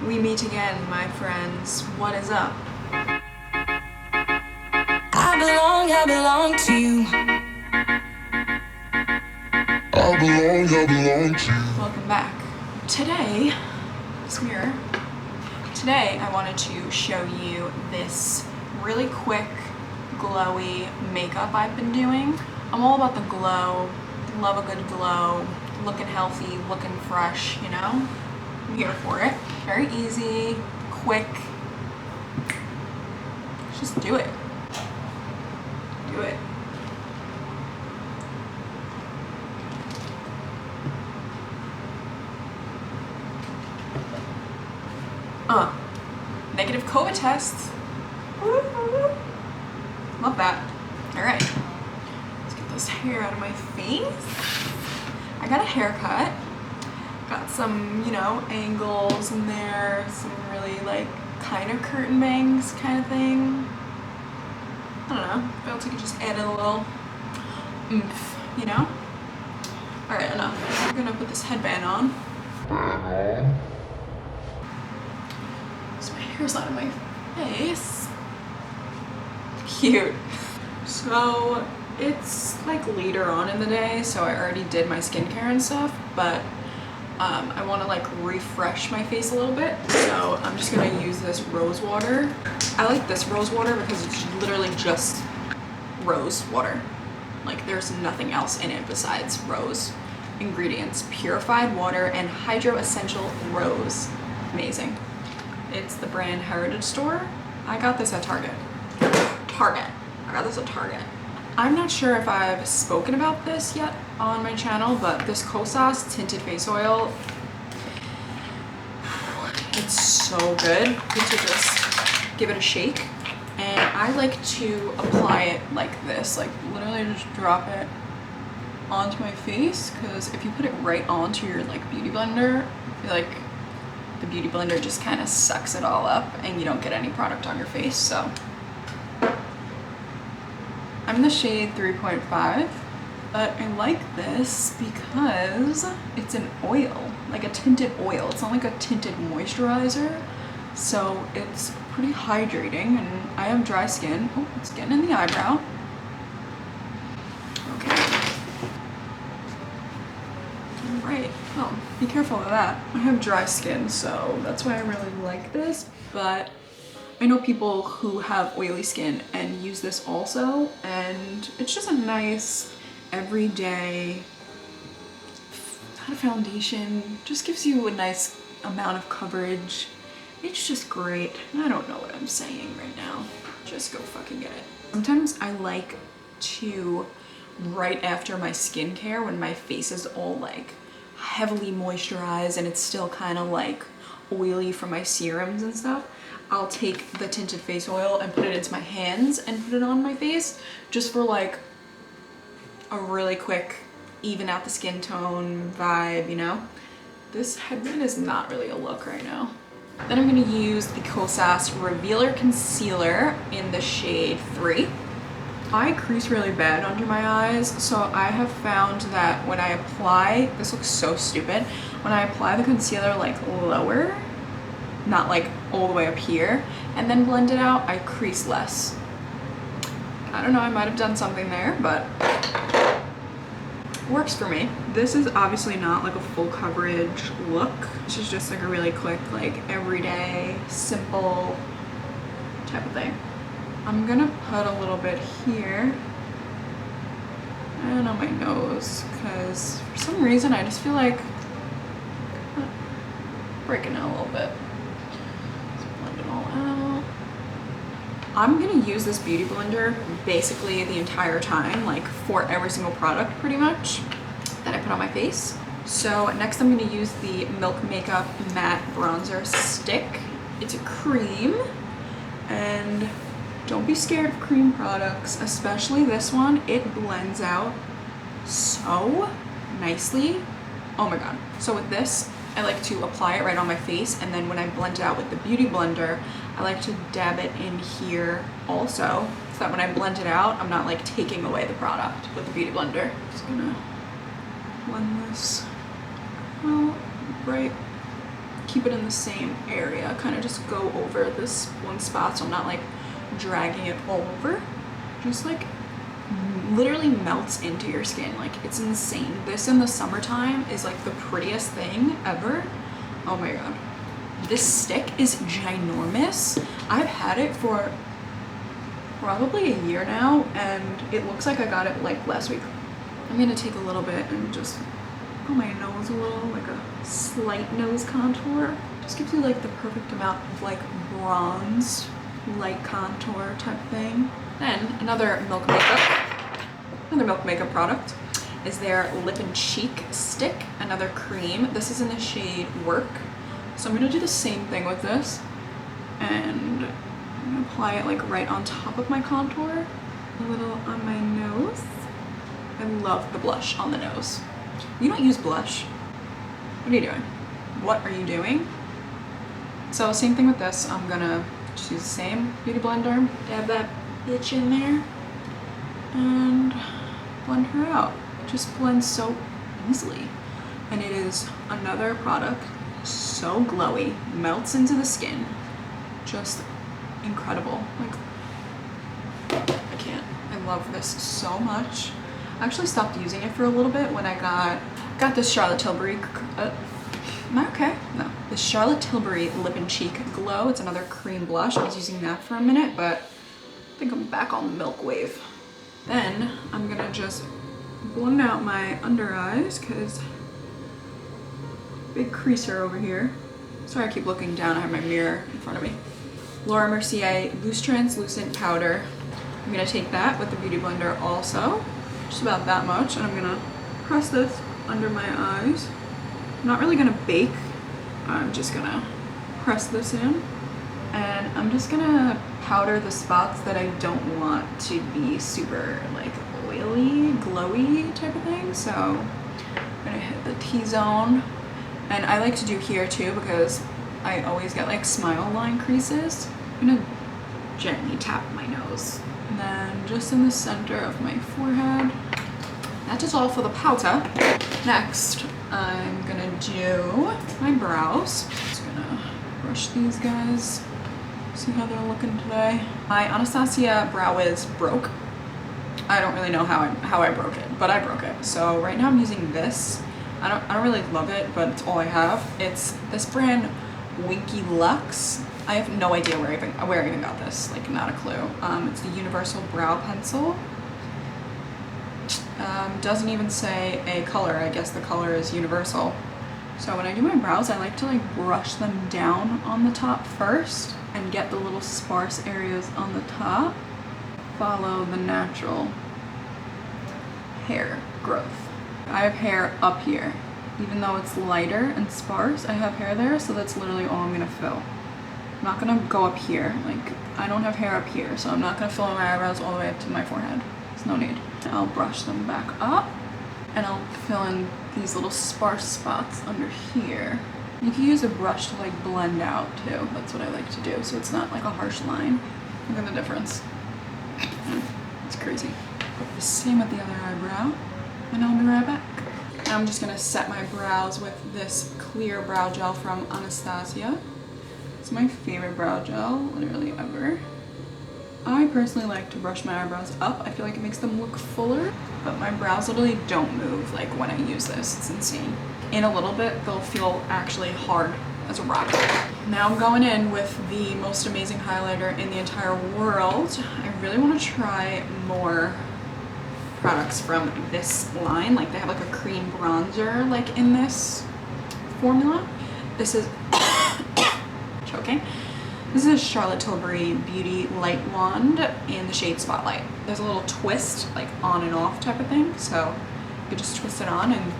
We meet again, my friends. What is up? I belong to you. I belong to you. Welcome back. Today, this mirror. Today, I wanted to show you this really quick, glowy makeup I've been doing. I'm all about the glow, love a good glow, looking healthy, looking fresh, you know? I'm here for it. Very easy, quick. Just do it. Do it. Negative COVID tests. Love that. All right, let's get this hair out of my face. I got a haircut. Got some, you know, angles in there, some really like kind of curtain bangs kind of thing. I don't know, felt like it just added a little oomph, you know? All right, enough. I'm gonna put this headband on. So my hair's out of my face. Cute. So it's like later on in the day, so I already did my skincare and stuff, but I want to like refresh my face a little bit. So I'm just gonna use this rose water. I like this rose water because it's literally just rose water. Like there's nothing else in it besides rose ingredients. Purified water and hydro essential rose. Amazing. It's the brand Heritage Store. I got this at Target. I got this at Target. I'm not sure if I've spoken about this yet on my channel, but this Kosas tinted face oil, it's so good. You should just give it a shake. And I like to apply it like this, like literally just drop it onto my face, because if you put it right onto your like beauty blender, I feel like the beauty blender just kind of sucks it all up and you don't get any product on your face. So I'm in the shade 3.5, but I like this because it's an oil, like a tinted oil. It's not like a tinted moisturizer, so it's pretty hydrating, and I have dry skin. Oh, it's getting in the eyebrow. Okay. All right. Oh, be careful of that. I have dry skin, so that's why I really like this, but I know people who have oily skin and use this also, and it's just a nice everyday, not a foundation, just gives you a nice amount of coverage. It's just great. I don't know what I'm saying right now. Just go fucking get it. Sometimes I like to, right after my skincare, when my face is all like heavily moisturized and it's still kind of like oily from my serums and stuff, I'll take the tinted face oil and put it into my hands and put it on my face, just for like a really quick even out the skin tone vibe, you know? This headband is not really a look right now. Then I'm gonna use the Kosas Revealer Concealer in the shade 3. I crease really bad under my eyes, so I have found that when I apply, this looks so stupid, when I apply the concealer like lower, not like all the way up here, and then blend it out, I crease less. I don't know, I might have done something there, but it works for me. This is obviously not like a full coverage look. This is just like a really quick, like everyday, simple type of thing. I'm gonna put a little bit here and on my nose, because for some reason I just feel like breaking it a little bit. Blend it all out. I'm gonna use this beauty blender basically the entire time, like for every single product pretty much that I put on my face. So next I'm gonna use the Milk Makeup Matte Bronzer Stick. It's a cream, and don't be scared of cream products, especially this one. It blends out so nicely. Oh my god. So with this, I like to apply it right on my face, and then when I blend it out with the beauty blender, I like to dab it in here also, so that when I blend it out, I'm not like taking away the product with the beauty blender. Just gonna blend this out right keep it in the same area, kind of just go over this one spot so I'm not like dragging it all over. Just like literally melts into your skin. Like it's insane. This in the summertime is like the prettiest thing ever. Oh my god. This stick is ginormous. I've had it for probably a year now and it looks like I got it like last week. I'm gonna take a little bit and just on my nose a little, like a slight nose contour. Just gives you like the perfect amount of like bronzed light contour type thing. Then another Milk Makeup product is their Lip and Cheek Stick, another cream. This is in the shade Work. So I'm gonna do the same thing with this and I'm gonna apply it like right on top of my contour, a little on my nose. I love the blush on the nose. You don't use blush. What are you doing? What are you doing? So same thing with this. I'm gonna just use the same beauty blender, dab that bitch in there, and blend her out. It just blends so easily. And it is another product so glowy, melts into the skin. Just incredible. Like, I can't. I love this so much. I actually stopped using it for a little bit when I got this Charlotte Tilbury, am I okay? No. The Charlotte Tilbury Lip and Cheek Glow. It's another cream blush. I was using that for a minute, but I think I'm back on the milk wave. Then I'm gonna just blend out my under eyes because big creaser over here. Sorry I keep looking down, I have my mirror in front of me. Laura Mercier Loose Translucent Powder. I'm gonna take that with the Beauty Blender also, just about that much, and I'm gonna press this under my eyes. I'm not really gonna bake, I'm just gonna press this in, and I'm just gonna powder the spots that I don't want to be super like oily, glowy type of thing. So I'm gonna hit the T-zone, and I like to do here too because I always get like smile line creases. I'm gonna gently tap my nose, and then just in the center of my forehead. That is all for the powder. Next, I'm gonna do my brows. Just gonna brush these guys. See how they're looking today. My Anastasia Brow Wiz broke. I don't really know how I broke it, but I broke it. So right now I'm using this. I don't really love it, but it's all I have. It's this brand Winky Lux. I have no idea where I even got this. Like, not a clue. It's the Universal Brow Pencil. Doesn't even say a color. I guess the color is universal. So when I do my brows, I like to like brush them down on the top first and get the little sparse areas on the top. Follow the natural hair growth. I have hair up here. Even though it's lighter and sparse, I have hair there, so that's literally all I'm gonna fill. I'm not gonna go up here. Like, I don't have hair up here, so I'm not gonna fill my eyebrows all the way up to my forehead. There's no need. I'll brush them back up, and I'll fill in these little sparse spots under here. You can use a brush to like blend out too. That's what I like to do, so it's not like a harsh line. Look at the difference. It's crazy. The same with the other eyebrow, and I'll be right back. I'm just gonna set my brows with this clear brow gel from Anastasia. It's my favorite brow gel, literally ever. I personally like to brush my eyebrows up. I feel like it makes them look fuller, but my brows literally don't move like when I use this. It's insane. In a little bit, they'll feel actually hard as a rock. Now I'm going in with the most amazing highlighter in the entire world. I really want to try more products from this line. Like, they have like a cream bronzer like in this formula. This is choking. This is a Charlotte Tilbury Beauty Light Wand in the shade Spotlight. There's a little twist, like on and off type of thing, so you can just twist it on and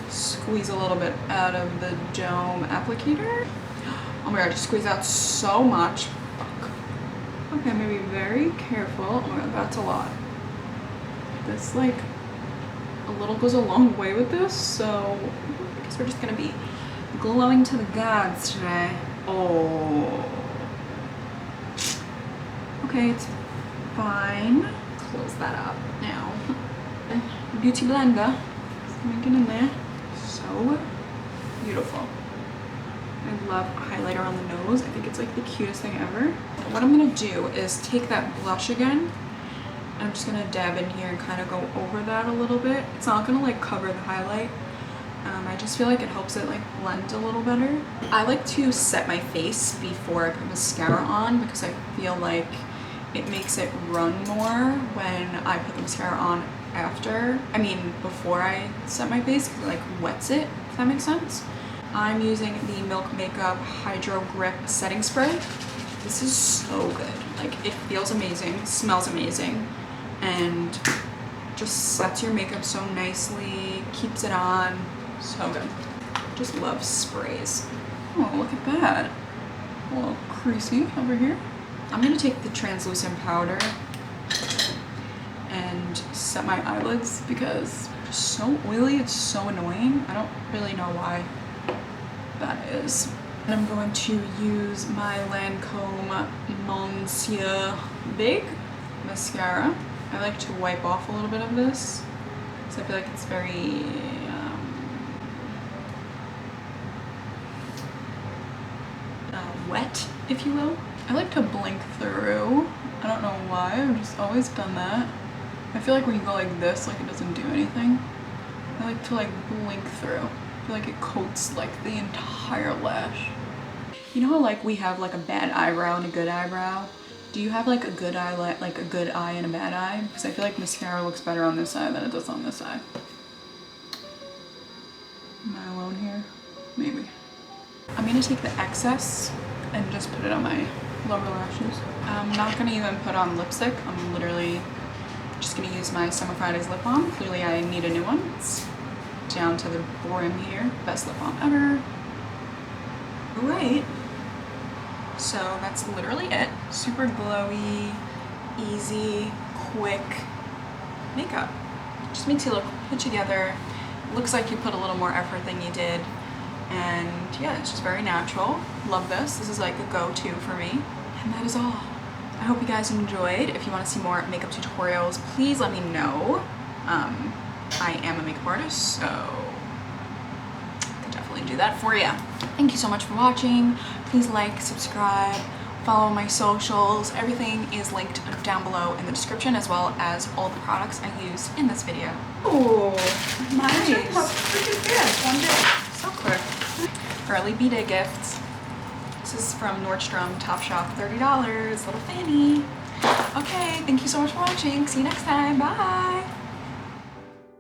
squeeze a little bit out of the dome applicator. Oh my god, just squeeze out so much. Fuck. Okay, I'm gonna be very careful. Oh my god, that's a lot. This, like, a little goes a long way with this, so I guess we're just gonna be glowing to the gods today. Oh. Okay, it's fine. Close that up now. Beauty blender. Just gonna get in there. So beautiful. I love a highlighter on the nose. I think it's like the cutest thing ever. What I'm gonna do is take that blush again. I'm just gonna dab in here and kind of go over that a little bit. It's not gonna like cover the highlight. I just feel like it helps it like blend a little better. I like to set my face before I put mascara on because I feel like it makes it run more when I put the mascara on after. I mean, before I set my face, because it like wets it, if that makes sense. I'm using the Milk Makeup Hydro Grip Setting Spray. This is so good. Like, it feels amazing, smells amazing, and just sets your makeup so nicely, keeps it on. So good. Just love sprays. Oh, look at that. A little creasy over here. I'm gonna take the translucent powder and set my eyelids because it's so oily, it's so annoying. I don't really know why that is. And I'm going to use my Lancome Monsieur Big mascara. I like to wipe off a little bit of this because I feel like it's very wet, if you will. I like to blink through. I don't know why, I've just always done that. I feel like when you go like this, like it doesn't do anything. I like to like blink through. I feel like it coats like the entire lash. You know how like we have like a bad eyebrow and a good eyebrow? Do you have like a good eye, like a good eye and a bad eye? Because I feel like mascara looks better on this side than it does on this side. Am I alone here? Maybe. I'm gonna take the excess and just put it on my lower lashes. I'm not gonna even put on lipstick. I'm literally just gonna use my Summer Fridays lip balm. Clearly I need a new one. It's down to the brim here. Best lip balm ever. Alright. So that's literally it. Super glowy, easy, quick makeup. Just makes you look put together. Looks like you put a little more effort than you did. And yeah, it's just very natural. Love this. This is like a go-to for me. And that is all. I hope you guys enjoyed. If you want to see more makeup tutorials, please let me know. I am a makeup artist, so I can definitely do that for you. Thank you so much for watching. Please like, subscribe, follow my socials. Everything is linked down below in the description, as well as all the products I used in this video. Oh, nice. How freaking fast, one day. So quick. Early B-Day gifts. This is from Nordstrom Topshop, $30, little Fanny. Okay, thank you so much for watching. See you next time, bye.